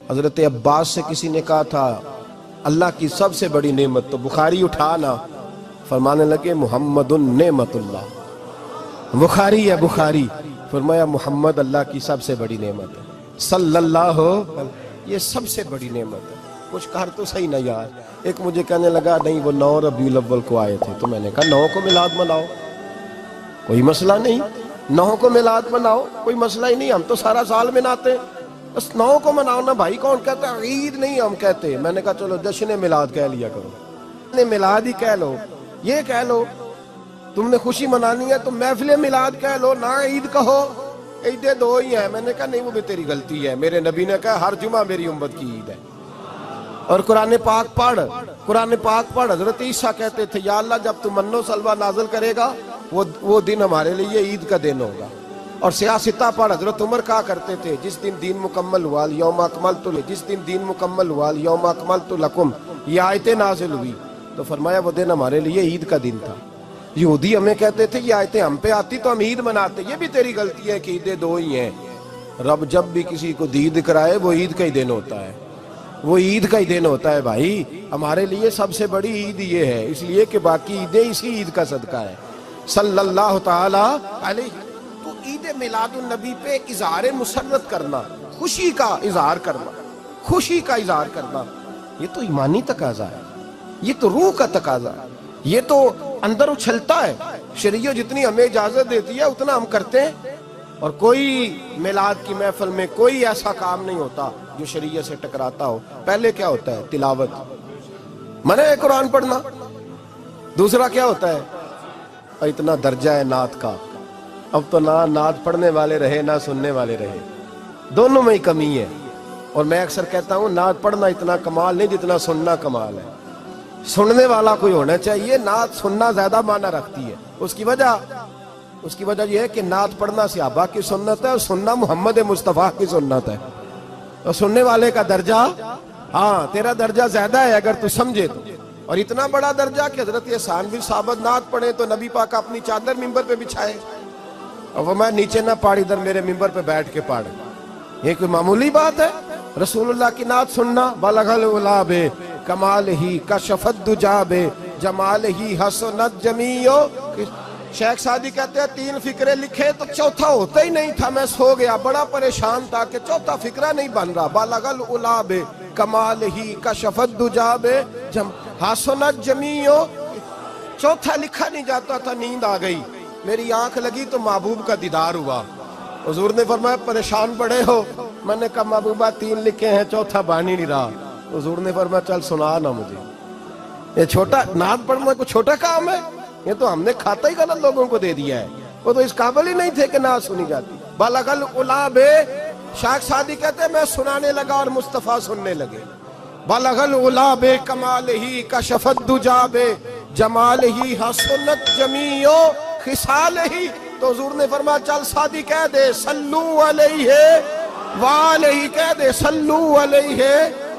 حضرت عباس سے کسی نے کہا تھا اللہ کی سب سے بڑی نعمت، تو بخاری اٹھانا، فرمانے لگے محمد نعمت اللہ، بخاری ہے بخاری، فرمایا محمد اللہ کی سب سے بڑی نعمت ہے، صلی اللہ، یہ سب سے بڑی نعمت ہے۔ کچھ کہر تو صحیح نہ یار۔ ایک مجھے کہنے لگا نہیں وہ 9 ربیع الاول کو آئے تھے، تو میں نے کہا 9 کو میلاد مناؤ، کوئی مسئلہ نہیں، 9 کو میلاد مناؤ، کوئی مسئلہ ہی نہیں، ہم تو سارا سال مناتے ہیں، بس 9 کو مناؤ نا بھائی۔ کون کہتا ہے عید نہیں ہم کہتے؟ میں نے کہا چلو جشن میلاد کہہ لیا کرو، میلاد ہی کہہ لو، یہ کہہ لو، تم نے خوشی منانی ہے تو محفل میلاد کہہ لو، نہ عید کہو، عیدیں 2 ہی ہیں۔ میں نے کہا نہیں وہ بھی تیری غلطی ہے، میرے نبی نے کہا ہر جمعہ میری امت کی عید ہے۔ اور قرآن پاک پڑھ، قرآن پاک پڑھ، حضرت عیسیٰ کہتے تھے یا اللہ جب تو من و سلوہ نازل کرے گا وہ دن ہمارے لیے عید کا دن ہوگا۔ اور سیاستہ پڑھ، حضرت عمر کہا کرتے تھے جس دن دین مکمل ہوا یوم اکملت، جس دن دین مکمل ہوا یوم اکملت لکم، یہ آیتیں نازل ہوئی تو فرمایا وہ دن ہمارے لیے عید کا دن تھا۔ یہودی ہمیں کہتے تھے یہ آیتیں ہم پہ آتی تو ہم عید مناتے، یہ بھی تیری غلطی ہے کہ عیدیں 2 ہی ہیں۔ رب جب بھی کسی کو دید کرائے وہ عید کا ہی دن ہوتا ہے، وہ عید کا ہی دن ہوتا ہے بھائی۔ ہمارے لیے سب سے بڑی عید یہ ہے، اس لیے کہ باقی عیدیں اسی عید کا صدقہ ہے، صلی اللہ تعالی علیہ۔ تو عید میلاد النبی پہ اظہار مسرت کرنا، خوشی کا اظہار کرنا، خوشی کا اظہار کرنا، یہ تو ایمانی تقاضا ہے، یہ تو روح کا تقاضا ہے، یہ تو اندر اچھلتا ہے۔ شریعت جتنی ہمیں اجازت دیتی ہے اتنا ہم کرتے ہیں، اور کوئی میلاد کی محفل میں کوئی ایسا کام نہیں ہوتا جو شریعت سے ٹکراتا ہو۔ پہلے کیا ہوتا ہے؟ تلاوت، منع ہے قرآن پڑھنا۔ دوسرا کیا ہوتا ہے؟ اتنا درجہ ہے نعت کا، اب تو نہ نعت پڑھنے والے رہے نہ سننے والے رہے، دونوں میں ہی کمی ہے۔ اور میں اکثر کہتا ہوں نعت پڑھنا اتنا کمال نہیں جتنا سننا کمال ہے۔ سننے والا کوئی ہونا چاہیے، نعت سننا زیادہ معنی رکھتی ہے۔ اس کی وجہ یہ ہے کہ نعت پڑھنا صحابہ کی سنت ہے اور سننا محمد مصطفیٰ کی سنت ہے، اور سننے والے کا درجہ، ہاں تیرا درجہ زیادہ ہے اگر تو سمجھے تو۔ اور اتنا بڑا درجہ کہ حضرت احسان بن ثابت نعت پڑھے تو نبی پاک اپنی چادر ممبر پہ بچھائے اور وہ میں نیچے نہ پاڑ، ادھر میرے ممبر پہ بیٹھ کے پاڑ، یہ کوئی معمولی بات ہے؟ رسول اللہ کی نعت سننا، بلغ العلا بے کمال ہی کشفت دجا بے جمال ہی حسنت جمیع۔ شیخ سعدی کہتے ہیں 3 فقرے لکھے تو چوتھا ہوتا ہی نہیں تھا، میں سو گیا، بڑا پریشان تھا کہ چوتھا فقرہ نہیں بن رہا۔ بلغ العلا بے کمال ہی کشفت دجا بے حسنت جمیع، چوتھا لکھا نہیں جاتا تھا، نیند آ گئی، میری آنکھ لگی تو محبوب کا دیدار ہوا۔ حضور نے فرمایا پریشان پڑے ہو؟ میں نے کہا محبوبہ 3 لکھے ہیں چوتھا بن ہی نہیں رہا۔ حضور نے فرمایا چل سنا نا مجھے، یہ چھوٹا نعت پڑھنا کوئی چھوٹا کام ہے؟ یہ تو ہم نے کھاتا ہی غلط لوگوں کو دے دیا ہے، وہ تو اس قابل ہی نہیں تھے کہ نعت سنی جاتی۔ بلغ العلا بے، شیخ سعدی کہتے ہیں میں سنانے لگا اور مصطفیٰ سننے لگے۔ بلغ العلا بے کمال ہی کشفت دجا بے جمال ہی حسنت جمیع خصال ہی۔ تو حضور نے فرمایا چل سعدی کہہ دے صلو علیہ وآلہ، کہہ دے صلو علیہ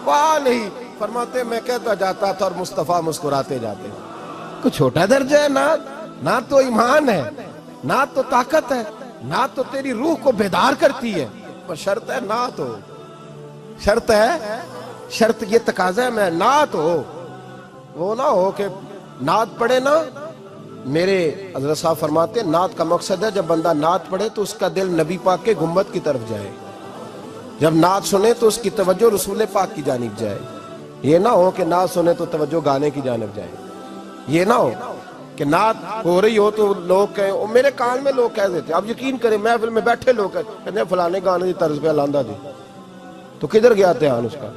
وآلہ۔ فرماتے میں کہتا جاتا تھا اور مصطفیٰ مسکراتے جاتے۔ کوئی چھوٹا درجہ ہے نعت؟ نعت تو ایمان ہے، نعت تو طاقت ہے، نعت تو تیری روح کو بیدار کرتی ہے، پر شرط ہے نعت ہو، شرط ہے، شرط یہ تقاضا ہے میں نعت ہو، وہ نہ ہو کہ نعت پڑھے نا۔ میرے حضرت صاحب فرماتے ہیں نعت کا مقصد ہے جب بندہ نعت پڑھے تو اس کا دل نبی پاک کے گنبد کی طرف جائے، جب نعت سنے تو اس کی توجہ رسول پاک کی جانب جائے، یہ نہ ہو کہ نعت سنے تو توجہ گانے کی جانب جائے، یہ نہ ہو کہ نعت ہو رہی ہو تو لوگ کہیں، میرے کان میں لوگ کہہ دیتے، اب یقین کریں محفل میں بیٹھے لوگ کہتے ہیں فلانے گانے کی طرز پہ لاندہ دی، تو کدھر گیا دھیان اس کا؟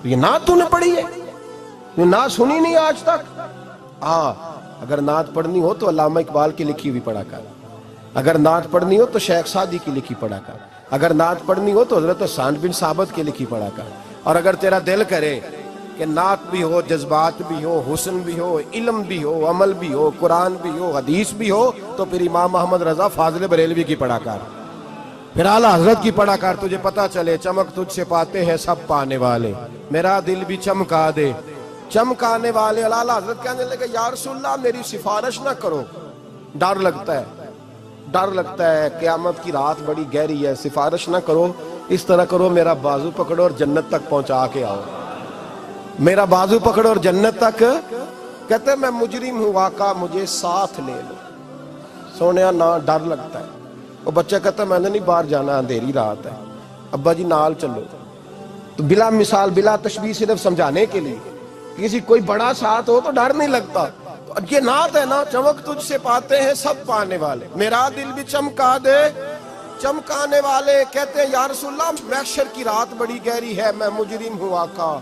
یہ نعت تو نے پڑھی ہے، یہ نعت سنی نہیں آج تک۔ اگر نعت پڑھنی ہو تو علامہ اقبال کی لکھی ہوئی پڑھا کر، اگر نعت پڑھنی ہو تو شیخ سعدی کی لکھی پڑھا کر، اگر نعت پڑھنی ہو تو حضرت احسان بن ثابت کی لکھی پڑھا کر۔ اور اگر تیرا دل کرے کہ نعت بھی ہو، جذبات بھی ہو، حسن بھی ہو، علم بھی ہو، عمل بھی ہو، قرآن بھی ہو، حدیث بھی ہو، تو پھر امام محمد رضا فاضل بریلوی کی پڑھا کر، پھر اعلیٰ حضرت کی پڑھا کر، تجھے پتا چلے چمک تجھ سے پاتے ہیں سب پانے والے، میرا دل بھی چمکا دے چمکانے والے۔ اعلیٰ حضرت کہنے لگے یا رسول اللہ میری سفارش نہ کرو، ڈر لگتا ہے، ڈر لگتا ہے، قیامت کی رات بڑی گہری ہے، سفارش نہ کرو اس طرح کرو میرا بازو پکڑو اور جنت تک پہنچا کے آؤ، میرا بازو پکڑو اور جنت تک. کہتے ہیں میں مجرم ہوں آقا مجھے ساتھ لے لو. سونے نہ ڈر لگتا ہے. وہ بچہ کہتا ہے میں نے نہیں باہر جانا، اندھیری رات ہے. ابا جی نال چلو. تو بلا مثال بلا تشبیہ صرف سمجھانے کے لیے، کسی کوئی بڑا ساتھ ہو تو ڈر نہیں لگتا. یہ نعت ہے نا، چمک تجھ سے پاتے ہیں سب پانے والے، میرا دل بھی چمکا دے چمکانے والے. کہتے ہیں یا رسول اللہ محشر کی رات بڑی گہری ہے، میں مجرم ہوں آقا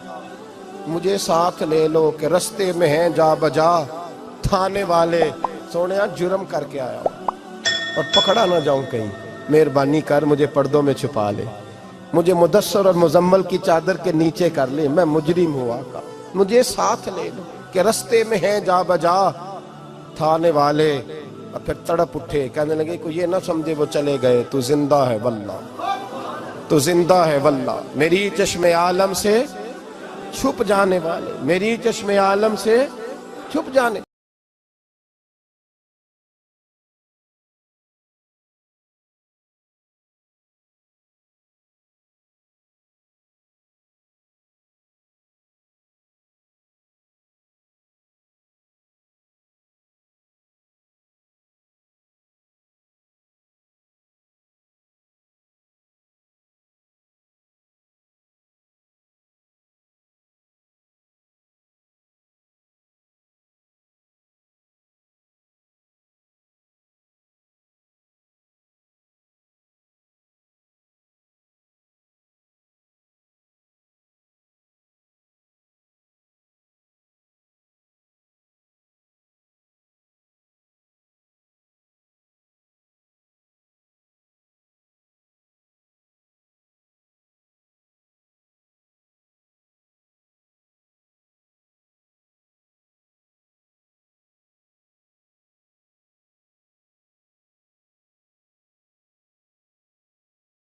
مجھے ساتھ لے لو کہ رستے میں ہیں جا بجا تھانے والے. سونے جرم کر کے آیا اور پکڑا نہ جاؤں کہیں، مہربانی کر مجھے پردوں میں چھپا لے، مجھے مدثر اور مزمل کی چادر کے نیچے کر لے، میں مجرم ہوں آقا مجھے ساتھ لے لو کہ رستے میں ہیں جا بجا تھانے والے. اور پھر تڑپ اٹھے، کہنے لگے کوئی یہ نہ سمجھے وہ چلے گئے، تو زندہ ہے واللہ تو زندہ ہے واللہ، میری چشم عالم سے چھپ جانے والے، میری چشم عالم سے چھپ جانے